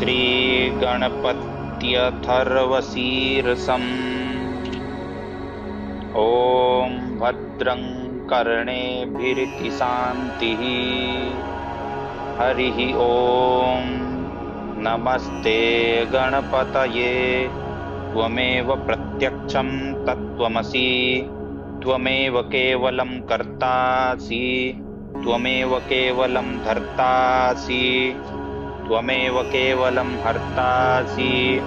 श्रीगणपत्यथर्वशीर्षम्। ॐ भद्रं कर्णेभिर्यजत्राः हरिः ॐ। नमस्ते गणपतये। त्वमेव प्रत्यक्षं तत्त्वमसि, त्वमेव केवलं कर्तासि, त्वमेव केवलं धर्तासि, त्वमेव केवलं हर्तासि,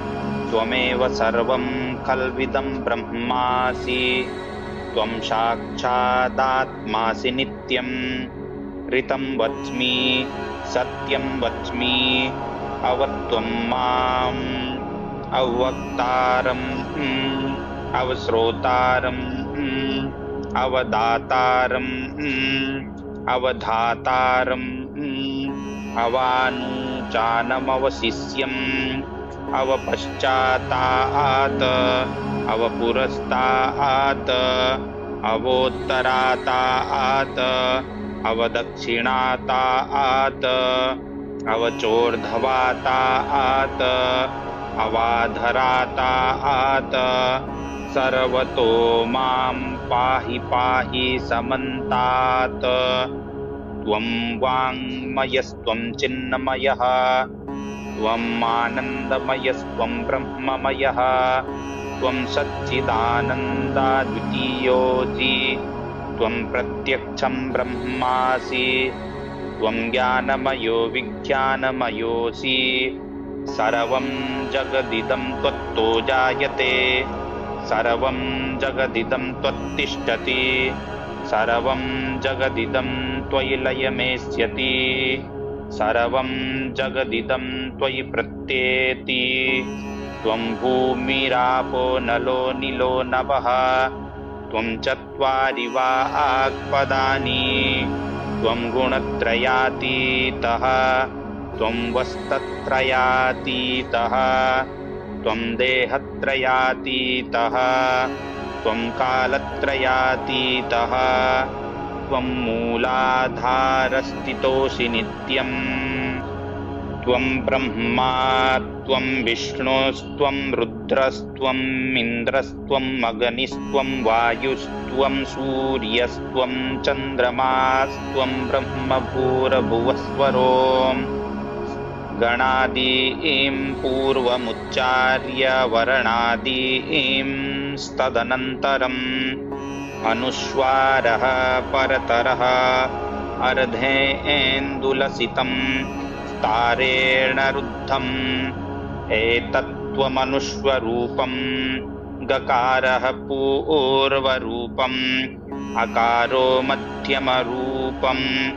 त्वमेव सर्वं खल्विदं ब्रह्मासि। त्वं साक्षादात्मासि नित्यं, ऋतं वच्मि सत्यं वच्मि। अवत्वं माम् अवक्तारम् अवश्रोतारम् अवदातारम् अवधातारम् अवानुचानमवशिष्यम् अवपश्चातात् अवपुरस्तात् अवोत्तरातात् अवदक्षिणातात् अवचोर्ध्वातात् अवाधरातात्। सर्वतो मां पाहि पाहि समन्तात्। त्वं वाङ्मयस्त्वं चिन्मयः, त्वं आनन्दमयस्त्वं ब्रह्ममयः, त्वं सच्चिदानन्दाद्वितीयोऽसि, त्वं प्रत्यक्षं ब्रह्मासि, त्वं ज्ञानमयो विज्ञानमयोऽसि। सर्वं जगदिदं त्वत्तो जायते, सर्वं जगदिदं त्वत्तिष्ठति, सर्वं जगदिदं त्वयि लयमेष्यति, सर्वं जगदिदं त्वयि प्रत्येति। त्वं भूमिरापो नलो निलो नभः, त्वं चत्वारि वाक्पदानि, त्वं गुणत्रयातीतः, त्वं वस्तत्रयातीतः, त्वं देहत्रयातीतः, त्वं कालत्रयातीतः, त्वं मूलाधारस्थितोऽसि नित्यं। त्वं ब्रह्मा त्वं विष्णुस्त्वं रुद्रस्त्वं इन्द्रस्त्वं अग्निस्त्वं वायुस्त्वं सूर्यस्त्वं चन्द्रमास्त्वं ब्रह्मभूर्भुवस्वरोम्। गणादीं पूर्वमुच्चार्य वर्णादीं तदनन्तरम् अनुस्वारः परतरः अर्धेन्दुलसितं तारेण रुद्धम्। एतत्त्वमनुस्वरूपं गकारः पूर्वरूपम्, अकारो मध्यमरूपम्,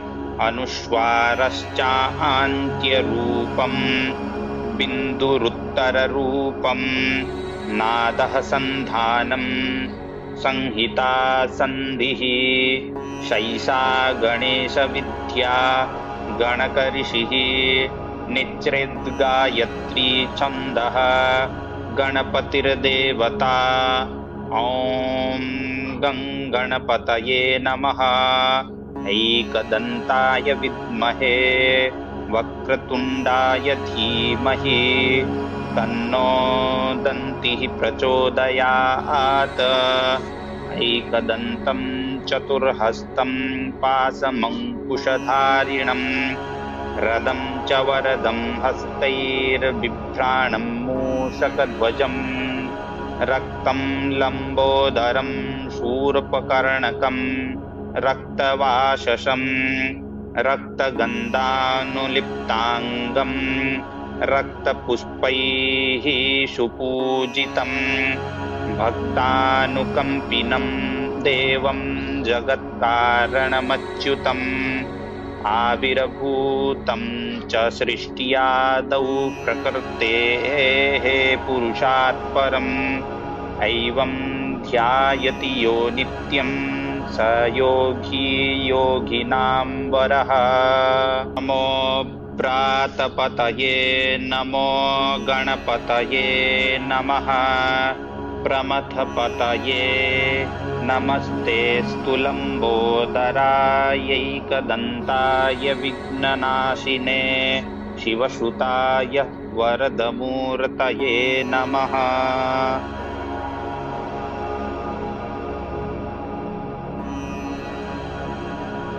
अनुस्वारश्चान्त्यरूपम्, बिन्दुरुत्तररूपम्, नादः सन्धानम्, संहिता सन्धिः। शैषा गणेशविद्या गणकऋषिः, निच्रेद्गायत्री छन्दः गणपतिर्देवता। ॐ गं गणपतये नमः। एकदन्ताय विद्महे वक्रतुण्डाय धीमहि, तन्नो दन्तिः प्रचोदयात्। एकदन्तं चतुर्हस्तं पाशमङ्कुशधारिणं, रदं च वरदं हस्तैर्बिभ्राणं मूषकध्वजं, रक्तं लम्बोदरं शूर्पकर्णकं, रक्तवाशसं रक्तगन्धानुलिप्ताङ्गं, रक्तपुष्पैः सुपूजितं, भक्तानुकम्पिनं देवं जगत्कारणमच्युतम्। आविर्भूतं च सृष्ट्यादौ प्रकृतेः पुरुषात् परम्। एवं ध्यायति यो नित्यं स योगी योगिनां वरः। नमो प्रातपतये नमो गणपतये नमः। प्रमथपतये नमस्ते स्तुलम्बोदरायैकदन्ताय विघ्ननाशिने शिवसुताय वरदमूर्तये नमः।